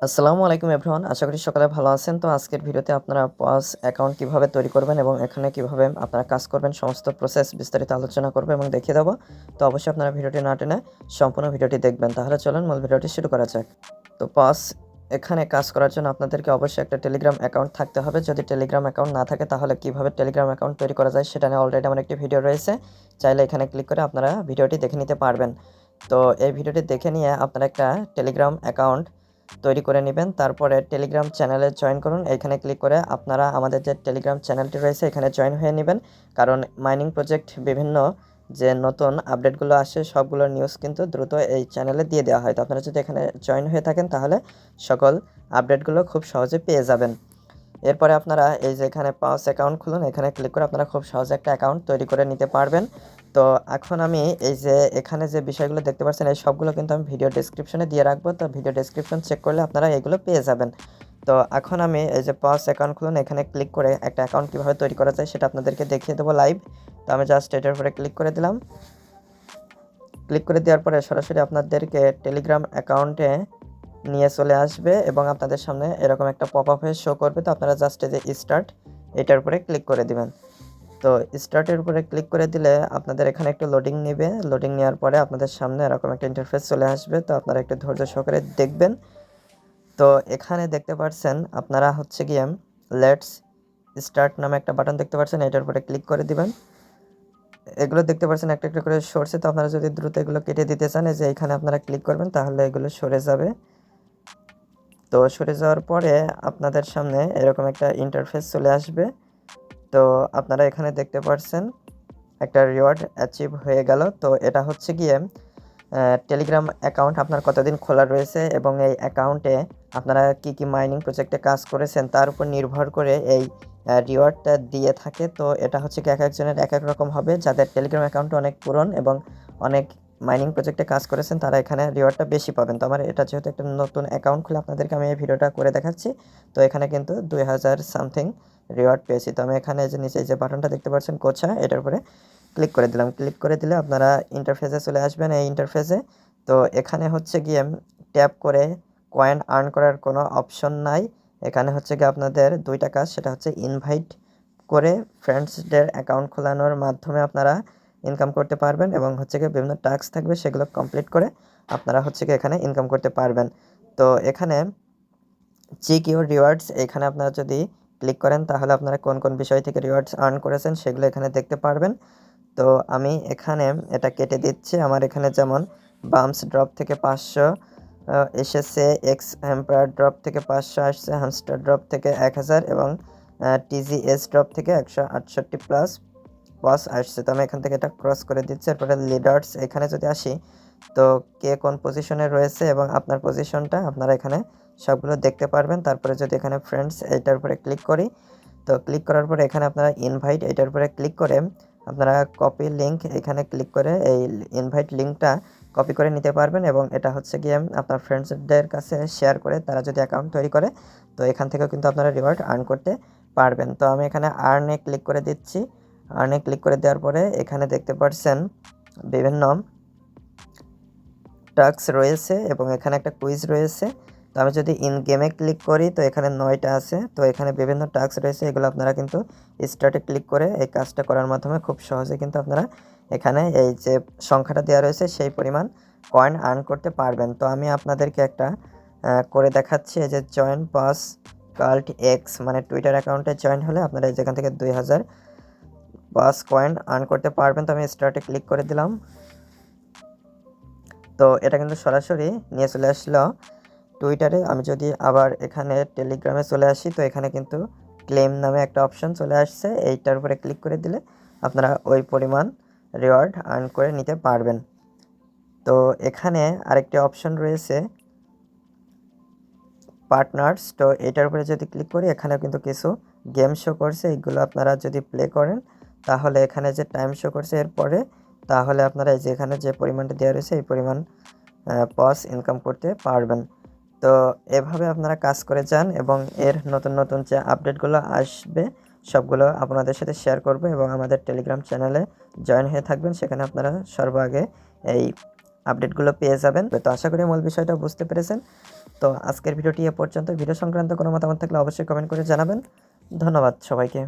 আসসালামু আলাইকুম এভরিওয়ান, আশা করি সকালে ভালো আছেন। তো আজকের ভিডিওতে আপনারা পজ অ্যাকাউন্ট কিভাবে তৈরি করবেন এবং এখানে কিভাবে আপনারা কাজ করবেন সমস্ত প্রসেস বিস্তারিত আলোচনা করব এবং দেখিয়ে দেবো। তো অবশ্যই আপনারা ভিডিওটি না টেনে সম্পূর্ণ ভিডিওটি দেখবেন। তাহলে চলুন মূল ভিডিওটি শুরু করা যাক। তো পজ এখানে কাজ করার জন্য আপনাদেরকে অবশ্যই একটা টেলিগ্রাম অ্যাকাউন্ট থাকতে হবে। যদি টেলিগ্রাম অ্যাকাউন্ট না থাকে তাহলে কিভাবে টেলিগ্রাম অ্যাকাউন্ট তৈরি করা যায় সেটা নিয়ে অলরেডি আমার একটি ভিডিও রয়েছে, চাইলে এখানে ক্লিক করে আপনারা ভিডিওটি দেখে নিতে পারবেন। তো এই ভিডিওটি দেখে নিয়ে আপনারা একটা টেলিগ্রাম অ্যাকাউন্ট তৈরি করে নেবেন। তারপরে টেলিগ্রাম চ্যানেলে জয়েন করুন। এখানে ক্লিক করে আপনারা আমাদের যে টেলিগ্রাম চ্যানেলটি রয়েছে এখানে জয়েন হয়ে নেবেন, কারণ মাইনিং প্রজেক্ট বিভিন্ন যে নতুন আপডেটগুলো আসে সবগুলোর নিউজ কিন্তু দ্রুত এই চ্যানেলে দিয়ে দেওয়া হয়। তো আপনারা যদি এখানে জয়েন হয়ে থাকেন তাহলে সকল আপডেটগুলো খুব সহজে পেয়ে যাবেন। এরপরে আপনারা এই যে এখানে পাওস অ্যাকাউন্ট খুলুন, এখানে ক্লিক করে আপনারা খুব সহজে একটা অ্যাকাউন্ট তৈরি করে নিতে পারবেন। তো এখন আমি এই যে এখানে যে বিষয়গুলো দেখতে পাচ্ছেন এই সবগুলো কিন্তু আমি ভিডিও ডেসক্রিপশনে দিয়ে রাখবো। তো ভিডিও ডেসক্রিপশন চেক করলে আপনারা এগুলো পেয়ে যাবেন। তো এখন আমি এই যে পাওস অ্যাকাউন্ট খুলুন, এখানে ক্লিক করে একটা অ্যাকাউন্ট কীভাবে তৈরি করা যায় সেটা আপনাদেরকে দেখিয়ে দেবো লাইভ। তো আমি জাস্ট এটার উপরে ক্লিক করে দিলাম। ক্লিক করে দেওয়ার পরে সরাসরি আপনাদেরকে টেলিগ্রাম অ্যাকাউন্টে নিয়ে চলে আসবে এবং আপনাদের সামনে এরকম একটা পপ আপ হয়ে শো করবে। তো আপনারা জাস্ট এই যে স্টার্ট এটার উপরে ক্লিক করে দিবেন। তো স্টার্টের উপরে ক্লিক করে দিলে আপনাদের এখানে একটু লোডিং নেবে। লোডিং নেওয়ার পরে আপনাদের সামনে এরকম একটা ইন্টারফেস চলে আসবে। তো আপনারা একটু ধৈর্য সহকারে দেখবেন। তো এখানে দেখতে পাচ্ছেন আপনারা হচ্ছে গিয়ে লেটস স্টার্ট নামে একটা বাটন দেখতে পাচ্ছেন, এটার উপরে ক্লিক করে দিবেন। এগুলো দেখতে পাচ্ছেন একটা একটা করে সরছে। তো আপনারা যদি দ্রুত এগুলো কেটে দিতে চান এই যে এখানে আপনারা ক্লিক করবেন, তাহলে এগুলো সরে যাবে। তো সরে যাওয়ার পরে আপনাদের সামনে এরকম একটা ইন্টারফেস চলে আসবে। তো আপনারা এখানে দেখতে পাচ্ছেন একটা রিওয়ার্ড অ্যাচিভ হয়ে গেল। তো এটা হচ্ছে গিয়ে টেলিগ্রাম অ্যাকাউন্ট আপনার কতদিন খোলা রয়েছে এবং এই অ্যাকাউন্টে আপনারা কি কি মাইনিং প্রজেক্টে কাজ করেছেন তার উপর নির্ভর করে এই রিওয়ার্ডটা দিয়ে থাকে। তো এটা হচ্ছে কি এক একজনের এক এক রকম হবে। যাদের টেলিগ্রাম অ্যাকাউন্ট অনেক পুরনো এবং অনেক মাইনিং প্রজেক্টে কাজ করেছেন তারা এখানে রিওয়ার্ডটা বেশি পাবেন। তো আমার এটা যেহেতু একটা নতুন অ্যাকাউন্ট খুলে আপনাদেরকে আমি এই ভিডিওটা করে দেখাচ্ছি। তো এখানে কিন্তু 2000 সামথিং রিওয়ার্ড পেয়েছি। তো আমি এখানে যে নিচে যে বাটনটা দেখতে পাচ্ছেন কোচা, এটার উপরে ক্লিক করে দিলাম। ক্লিক করে দিলে আপনারা ইন্টারফেসে চলে আসবেন। এই ইন্টারফেসে তো এখানে হচ্ছে গিয়ে ট্যাপ করে কয়েন আর্ন করার কোনো অপশন নাই। এখানে হচ্ছে গিয়ে আপনাদের দুইটা কাজ, সেটা হচ্ছে ইনভাইট করে ফ্রেন্ডসদের অ্যাকাউন্ট খোলানোর মাধ্যমে আপনারা ইনকাম করতে পারবেন এবং হচ্ছে গিয়ে বিভিন্ন টাস্ক থাকবে সেগুলো কমপ্লিট করে আপনারা হচ্ছে গিয়ে এখানে ইনকাম করতে পারবেন। তো এখানে চেক ইউর রিওয়ার্ডস, এখানে আপনারা যদি ক্লিক করেন তাহলে আপনারা কোন কোন বিষয় থেকে রিওয়ার্ডস আর্ন করেছেন সেগুলো এখানে দেখতে পারবেন। তো আমি এখানে এটা কেটে দিচ্ছি। আমার এখানে যেমন বাম্পস ড্রপ থেকে 500 এসেছে, এক্স হ্যাম্পার ড্রপ থেকে 500 আসছে, হ্যামস্টার ড্রপ থেকে 1000 এবং টিজিএস ড্রপ থেকে 168 প্লাস বস আসছে। তো আমি এখান থেকে এটা ক্রস করে দিচ্ছি। এরপরে লিডার্স এখানে যদি আসি তো কে কোন পজিশনে রয়েছে এবং আপনার পজিশনটা আপনারা এখানে সবগুলো দেখতে পারবেন। তারপরে যদি এখানে ফ্রেন্ডস এটার উপরে ক্লিক করি, তো ক্লিক করার পরে এখানে আপনারা ইনভাইট এটার উপরে ক্লিক করে আপনারা কপি লিঙ্ক এখানে ক্লিক করে এই ইনভাইট লিঙ্কটা কপি করে নিতে পারবেন এবং এটা হচ্ছে গিয়ে আপনার ফ্রেন্ডসদের কাছে শেয়ার করে তারা যদি অ্যাকাউন্ট তৈরি করে তো এখান থেকেও কিন্তু আপনারা রিওয়ার্ড আর্ন করতে পারবেন। তো আমি এখানে আর্নে ক্লিক করে দিচ্ছি। আর্নে ক্লিক করে দেওয়ার পরে এখানে দেখতে পাচ্ছেন বিভিন্ন টাস্ক রয়েছে এবং এখানে একটা কুইজ রয়েছে। তো আমি যদি ইন গেমে ক্লিক করি তো এখানে 9টা আছে। তো এখানে বিভিন্ন টাস্ক রয়েছে, এগুলো আপনারা কিন্তু স্টার্টে ক্লিক করে এই কাজটা করার মাধ্যমে খুব সহজে কিন্তু আপনারা এখানে এই যে সংখ্যাটা দেওয়া রয়েছে সেই পরিমাণ কয়েন আর্ন করতে পারবেন। তো আমি আপনাদেরকে একটা করে দেখাচ্ছি। এই যে জয়েন পাস কাল্ট এক্স মানে টুইটার অ্যাকাউন্টে জয়েন হলে আপনারা যেখান থেকে 2000 পাস কয়েন আর্ন করতে পারবেন। তো আমি স্টার্টে ক্লিক করে দিলাম। তো এটা কিন্তু সরাসরি নিয়ে চলে আসলো টুইটারে। আমি যদি আবার এখানে টেলিগ্রামে চলে আসি তো এখানে কিন্তু ক্লেম নামে একটা অপশন চলে আসছে, এইটার উপরে ক্লিক করে দিলে আপনারা ওই পরিমাণ রিওয়ার্ড আর্ন করে নিতে পারবেন। তো এখানে আরেকটি অপশন রয়েছে পার্টনার্স। তো এটার উপরে যদি ক্লিক করি এখানেও কিন্তু কিছু গেম শো করছে, এইগুলো আপনারা যদি প্লে করেন তাহলে এখানে যে টাইম শো করছে এরপরে তাহলে আপনারা এই যে এখানে যে পরিমাণটা দেওয়া রয়েছে এই পরিমাণ পস ইনকাম করতে পারবেন। তো এভাবে আপনারা কাজ করে যান এবং এর নতুন নতুন যে আপডেটগুলো আসবে সবগুলো আপনাদের সাথে শেয়ার করব এবং আমাদের টেলিগ্রাম চ্যানেলে জয়েন হয়ে থাকবেন, সেখানে আপনারা সর্বাগে এই আপডেটগুলো পেয়ে যাবেন। তো আশা করি মূল বিষয়টা বুঝতে পেরেছেন। তো আজকের ভিডিওটি এ পর্যন্ত। ভিডিও সংক্রান্ত কোনো মতামত থাকলে অবশ্যই কমেন্ট করে জানাবেন। ধন্যবাদ সবাইকে।